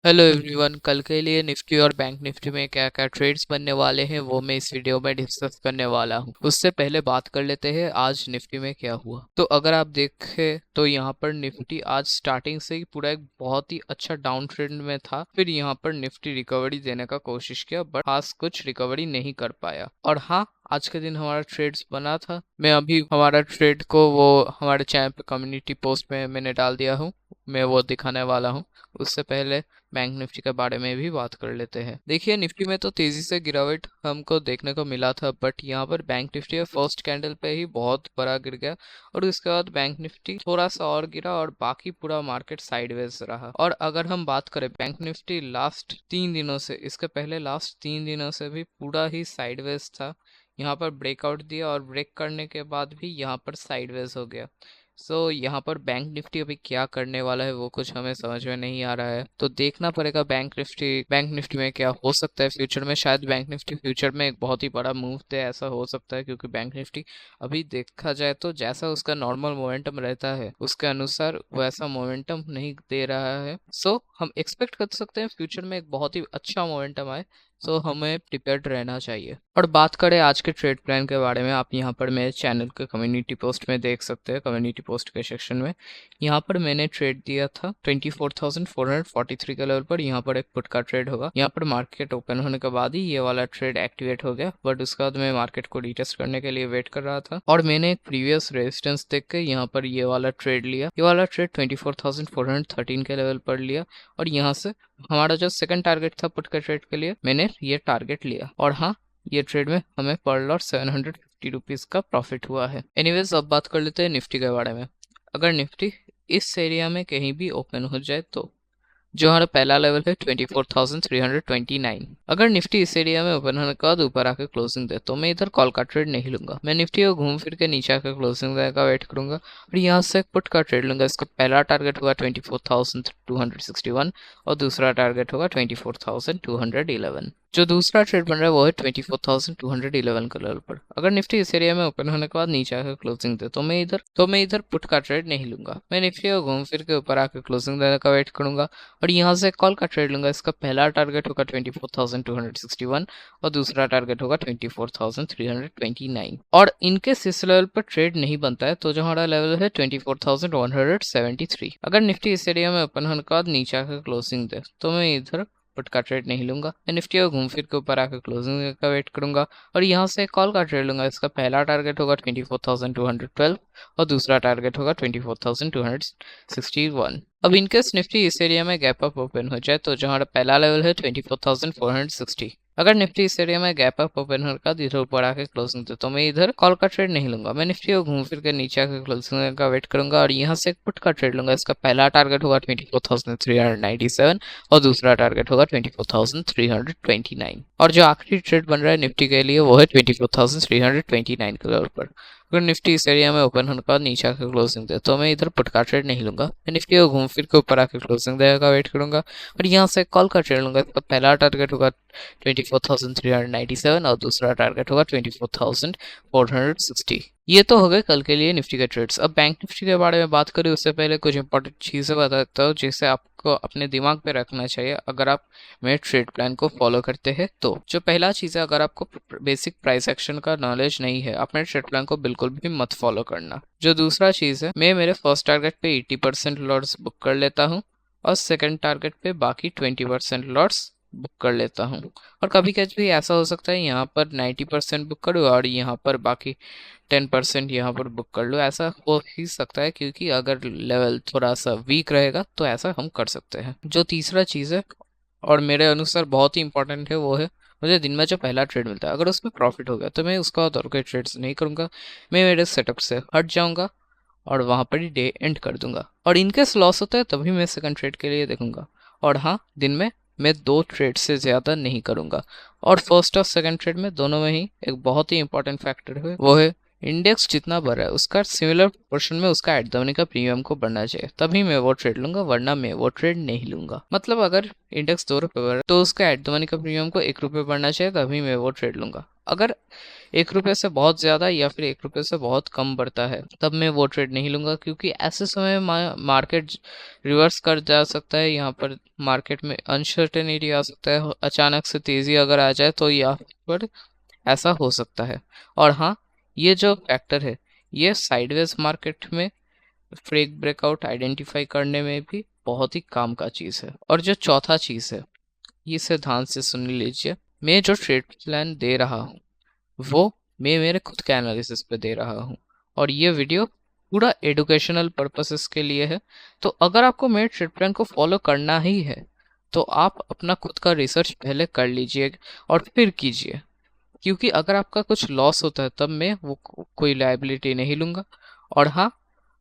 Hello everyone, कल के लिए निफ्टी और बैंक निफ्टी में क्या क्या ट्रेड्स बनने वाले हैं वो मैं इस वीडियो में डिस्कस करने वाला हूं। उससे पहले बात कर लेते हैं आज निफ्टी में क्या हुआ। तो अगर आप देखें तो यहाँ पर निफ्टी आज स्टार्टिंग से ही पूरा एक बहुत ही अच्छा डाउन ट्रेंड में था। फिर यहाँ पर निफ्टी रिकवरी देने का कोशिश किया बट खास कुछ रिकवरी नहीं कर पाया। और हाँ, आज के दिन हमारा ट्रेड्स बना था। मैं अभी हमारा ट्रेड को वो हमारे चैनल पे कम्युनिटी पोस्ट में मैंने डाल दिया हूँ, मैं वो दिखाने वाला हूँ। उससे पहले बैंक निफ्टी के बारे में भी बात कर लेते हैं। देखिए, निफ्टी में तो तेजी से गिरावट हमको देखने को मिला था बट यहाँ पर बैंक निफ्टी फर्स्ट कैंडल पे ही बहुत बड़ा गिर गया और उसके बाद बैंक निफ्टी थोड़ा सा और गिरा और बाकी पूरा मार्केट साइडवेज रहा। और अगर हम बात करें बैंक निफ्टी लास्ट 3 दिनों से, इसके पहले लास्ट 3 दिनों से भी पूरा ही साइडवेज था। यहाँ पर ब्रेकआउट दिया और ब्रेक करने के बाद भी यहाँ पर साइडवेज हो गया। यहाँ पर बैंक निफ्टी अभी क्या करने वाला है वो कुछ हमें समझ में नहीं आ रहा है, तो देखना पड़ेगा बैंक निफ्टी में क्या हो सकता है फ्यूचर में। शायद बैंक निफ्टी फ्यूचर में एक बहुत ही बड़ा मूव दे, ऐसा हो सकता है, क्योंकि बैंक निफ्टी अभी देखा जाए तो जैसा उसका नॉर्मल मोमेंटम रहता है उसके अनुसार वैसा मोमेंटम नहीं दे रहा है। हम एक्सपेक्ट कर सकते हैं फ्यूचर में एक बहुत ही अच्छा मोमेंटम आए, हमें प्रिपेयर्ड रहना चाहिए। और बात करें आज के ट्रेड प्लान के बारे में, आप यहाँ पर मेरे चैनल के कम्युनिटी पोस्ट में देख सकते हैं। कम्युनिटी पोस्ट के सेक्शन में यहाँ पर मैंने ट्रेड दिया था 24,443 के लेवल पर। यहाँ पर एक पुट का ट्रेड होगा। यहाँ पर मार्केट ओपन होने के बाद ही ये वाला ट्रेड एक्टिवेट हो गया बट उसके बाद मैं मार्केट को रीटेस्ट करने के लिए वेट कर रहा था और मैंने एक प्रीवियस रेजिस्टेंस देख के यहाँ पर ये वाला ट्रेड लिया। ये वाला ट्रेड 24,413 के लेवल पर लिया और यहाँ से हमारा जो सेकंड टारगेट था पुट के ट्रेड के लिए, मैंने ये टारगेट लिया। और हाँ, ये ट्रेड में हमें पर लॉट 750 रुपीज का प्रॉफिट हुआ है। एनीवेज, अब बात कर लेते हैं निफ्टी के बारे में। अगर निफ्टी इस एरिया में कहीं भी ओपन हो जाए तो जो हमारा पहला लेवल है 24,329, अगर निफ्टी इस एरिया में ओपन होने के बाद ऊपर आकर क्लोजिंग दे तो मैं इधर कॉल का ट्रेड नहीं लूंगा। मैं निफ्टी को घूम फिर के नीचे आकर क्लोजिंग देने का वेट करूंगा और यहाँ से पुट का ट्रेड लूंगा। इसका पहला टारगेट होगा 24,261 और दूसरा टारगेट होगा 24,211। जो दूसरा ट्रेड बन रहा है वो है 24,211 के लेवल पर। अगर निफ्टी इस एरिया में ओपन होने के बाद नीचे आकर क्लोजिंग दे तो मैं इधर पुट का ट्रेड नहीं लूंगा। मैं निफ्टी को घूम फिर के ऊपर आकर क्लोजिंग देने का वेट करूंगा और यहाँ से कॉल का ट्रेड लूंगा। इसका पहला टारगेट होगा 24,261 और दूसरा टारगेट होगा 24,329। और इनकेस इस लेवल पर ट्रेड नहीं बनता है तो जो हमारा लेवल है 24,173। अगर निफ्टी इस एरिया में ओपन होने के बाद नीचे आकर क्लोजिंग दे तो मैं इधर पुट का ट्रेड नहीं लूंगा। मैं निफ्टी को घूम फिर के ऊपर आकर क्लोजिंग का वेट करूंगा और यहाँ से कॉल का ट्रेड लूंगा। इसका पहला टारगेट होगा 24,212 और दूसरा टारगेट होगा 24,261। अब इनकेस निफ्टी इस एरिया में गैप अप ओपन हो जाए तो जो हमारा पहला लेवल है 24,460। अगर निफ्टी इस एरिया में गैप अप ओपन होकर इधर ऊपर आके क्लोजिंग दे तो मैं इधर कॉल का ट्रेड नहीं लूंगा। मैं निफ्टी को घूम फिर के नीचे आकर क्लोजिंग का वेट करूंगा और यहाँ से एक पुट का ट्रेड लूंगा। इसका पहला टारगेट होगा 24,397 और दूसरा टारगेट होगा 24,329। और जो आखिरी ट्रेड बन रहा है निफ्टी के लिए वो है 24,329 के लेवल पर। अगर निफ्टी इस एरिया में ओपन होने के बाद नीचे आकर क्लोजिंग दे तो मैं इधर पुट का ट्रेड नहीं लूंगा। मैं निफ्टी को घूम फिर के ऊपर आकर क्लोजिंग देने का वेट करूंगा और यहाँ से कॉल का ट्रेड लूंगा। इसका पहला टारगेट होगा 24,397 और दूसरा टारगेट होगा 24,460। ये तो हो गए कल के लिए निफ्टी के ट्रेड्स। अब बैंक निफ्टी के बारे में बात करें उससे पहले कुछ इंपॉर्टेंट चीज़ें बताता हूँ जिसे आपको अपने दिमाग पे रखना चाहिए अगर आप मेरे ट्रेड प्लान को फॉलो करते हैं तो। जो पहला चीज़ है, अगर आपको बेसिक प्राइस एक्शन का नॉलेज नहीं है अपने ट्रेड प्लान को बिल्कुल भी मत फॉलो करना। जो दूसरा चीज़ है, मैं मेरे फर्स्ट टारगेट पे 80% लॉट्स बुक कर लेता हूँ और सेकंड टारगेट पे बाकी 20% लॉट्स बुक कर लेता हूँ। और कभी कभी ऐसा हो सकता है यहाँ पर 90% बुक करूँ और यहाँ पर बाकी 10% यहाँ पर बुक कर लो। ऐसा हो ही सकता है क्योंकि अगर लेवल थोड़ा सा वीक रहेगा तो ऐसा हम कर सकते हैं। जो तीसरा चीज़ है और मेरे अनुसार बहुत ही इंपॉर्टेंट है वो है, मुझे दिन में जो पहला ट्रेड मिलता है अगर उसमें प्रॉफिट हो गया तो मैं उसका और कोई ट्रेड्स नहीं करूँगा। मैं मेरे सेटअप से हट जाऊँगा और वहाँ पर ही डे एंड कर दूंगा। और इनकेस लॉस होता है तभी मैं सेकंड ट्रेड के लिए देखूंगा। और हाँ, दिन में मैं 2 ट्रेड से ज़्यादा नहीं करूंगा। और फर्स्ट और सेकंड ट्रेड में दोनों में ही एक बहुत ही इंपॉर्टेंट फैक्टर है वो है इंडेक्स जितना बढ़ रहा है उसका सिमिलर प्रोपोर्शन में उसका एट द मनी का प्रीमियम को बढ़ना चाहिए, तभी मैं वो ट्रेड लूंगा, वरना मैं वो ट्रेड नहीं लूंगा। मतलब अगर इंडेक्स 2 रुपये बढ़ रहा है तो उसका एट द मनी का प्रीमियम को 1 रुपये बढ़ना चाहिए, तभी मैं वो ट्रेड लूंगा। अगर 1 रुपये से बहुत ज्यादा या फिर 1 रुपये से बहुत कम बढ़ता है तब मैं वो ट्रेड नहीं लूंगा, क्योंकि ऐसे समय मार्केट रिवर्स कर जा सकता है। यहाँ पर मार्केट में अनसर्टेनिटी आ सकता है, अचानक से तेजी अगर आ जाए तो यहाँ पर ऐसा हो सकता है। और हाँ, ये जो फैक्टर है ये साइडवेज मार्केट में फ्रेक ब्रेकआउट आइडेंटिफाई करने में भी बहुत ही काम का चीज़ है। और जो चौथा चीज़ है, इसे ध्यान से सुन लीजिए। मैं जो ट्रेड प्लान दे रहा हूँ वो मैं मेरे खुद के एनालिसिस पे दे रहा हूँ, और ये वीडियो पूरा एडुकेशनल पर्पसेस के लिए है। तो अगर आपको मेरे ट्रेड प्लान को फॉलो करना ही है तो आप अपना खुद का रिसर्च पहले कर लीजिए और फिर कीजिए, क्योंकि अगर आपका कुछ लॉस होता है तब मैं वो कोई लायबिलिटी नहीं लूँगा। और हाँ,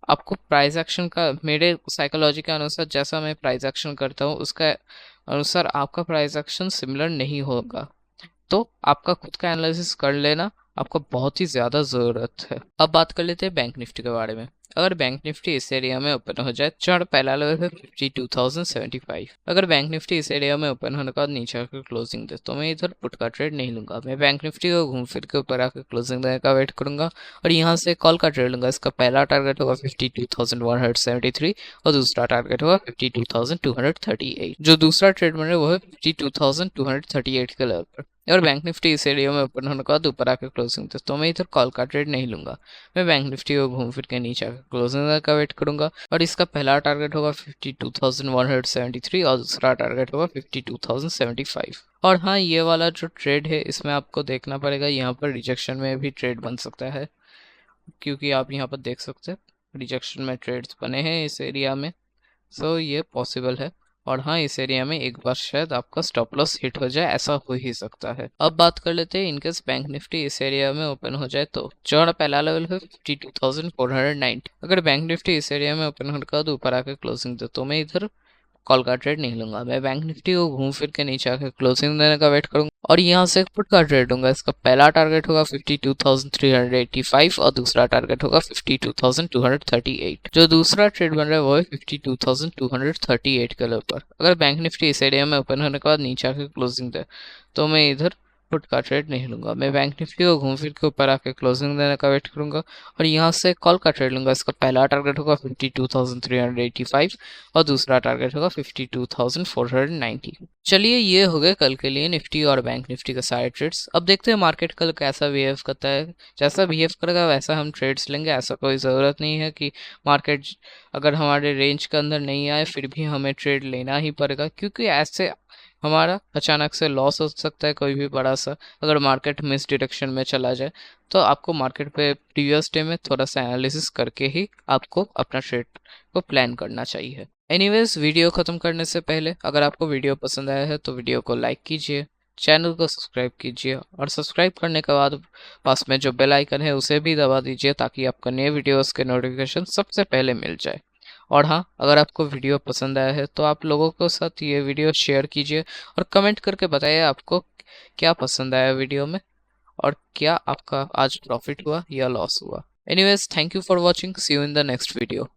आपको प्राइस एक्शन का, मेरे साइकोलॉजी के अनुसार जैसा मैं प्राइस एक्शन करता हूँ उसका अनुसार आपका प्राइस एक्शन सिमिलर नहीं होगा। तो आपका खुद का एनालिसिस कर लेना आपको बहुत ही ज़्यादा ज़रूरत है। अब बात कर लेते हैं बैंक निफ्टी के बारे में। अगर बैंक निफ्टी इस एरिया में ओपन हो जाए, चार्ट पहला लेवल है 52,075। अगर बैंक निफ्टी इस एरिया में ओपन होने के बाद नीचे आकर क्लोजिंग दे तो मैं इधर पुट का ट्रेड नहीं लूंगा, मैं बैंक निफ्टी को घूम फिर के ऊपर आकर क्लोजिंग देने का वेट करूंगा और यहाँ से कॉल का ट्रेड लूंगा। इसका पहला टारगेट होगा 52,173 और दूसरा टारगेट होगा 52,238। जो दूसरा ट्रेड बन रहा है वो है 52,238 के लेवल पर। और बैंक निफ्टी इस एरिया में ओपन होने के बाद ऊपर आकर क्लोजिंग दे तो मैं इधर कॉल का ट्रेड नहीं लूंगा, मैं बैंक निफ्टी को घूम फिर के नीचे आकर क्लोजिंग का वेट करूंगा। और इसका पहला टारगेट होगा 52,173 और दूसरा टारगेट होगा 52,075। और हाँ, ये वाला जो ट्रेड है इसमें आपको देखना पड़ेगा, यहाँ पर रिजेक्शन में भी ट्रेड बन सकता है, क्योंकि आप यहाँ पर देख सकते हैं रिजेक्शन में ट्रेड्स बने हैं इस एरिया में। सो ये पॉसिबल है। और हाँ, इस एरिया में एक बार शायद आपका स्टॉप लॉस हिट हो जाए, ऐसा हो ही सकता है। अब बात कर लेते हैं इनकेस बैंक निफ्टी इस एरिया में ओपन हो जाए तो जो हमारा पहला लेवल है 52,490। अगर बैंक निफ्टी इस एरिया में ओपन होने के बाद ऊपर आकर क्लोजिंग दे तो मैं इधर कॉल का ट्रेड नहीं लूंगा, मैं बैंक निफ्टी को घूम फिर के नीचे आकर क्लोजिंग देने का वेट करूंगा और यहाँ से पुट का ट्रेड लूंगा। इसका पहला टारगेट होगा 52,385 और दूसरा टारगेट होगा 52,238। जो दूसरा ट्रेड बन रहा है वो है 52,238 के लेवल पर। अगर बैंक निफ्टी इस एरिया में ओपन होने के बाद नीचे आकर क्लोजिंग दे तो मैं इधर पुट का ट्रेड नहीं लूंगा, मैं बैंक निफ्टी को घूम फिर के ऊपर आके क्लोजिंग देने का वेट करूंगा और यहाँ से कॉल का ट्रेड लूंगा। इसका पहला टारगेट होगा 52,385 और दूसरा टारगेट होगा 52,490। चलिए, ये हो गए कल के लिए निफ्टी और बैंक निफ्टी के सारे ट्रेड्स। अब देखते हैं मार्केट कल कैसा बिहेव करता है। जैसा बिहेव करेगा वैसा हम ट्रेड्स लेंगे, ऐसा कोई ज़रूरत नहीं है कि मार्केट अगर हमारे रेंज के अंदर नहीं आए फिर भी हमें ट्रेड लेना ही पड़ेगा, क्योंकि ऐसे हमारा अचानक से लॉस हो सकता है कोई भी बड़ा सा, अगर मार्केट मिस डायरेक्शन में चला जाए। तो आपको मार्केट पे प्रीवियस डे में थोड़ा सा एनालिसिस करके ही आपको अपना ट्रेड को प्लान करना चाहिए। एनीवेज, वीडियो ख़त्म करने से पहले अगर आपको वीडियो पसंद आया है तो वीडियो को लाइक कीजिए, चैनल को सब्सक्राइब कीजिए और सब्सक्राइब करने के बाद पास में जो बेल आइकन है उसे भी दबा दीजिए ताकि आपको नए वीडियोस के नोटिफिकेशन सबसे पहले मिल जाए। और हाँ, अगर आपको वीडियो पसंद आया है तो आप लोगों के साथ ये वीडियो शेयर कीजिए और कमेंट करके बताइए आपको क्या पसंद आया वीडियो में और क्या आपका आज प्रॉफिट हुआ या लॉस हुआ। Anyways, thank you for watching, see you in the next video.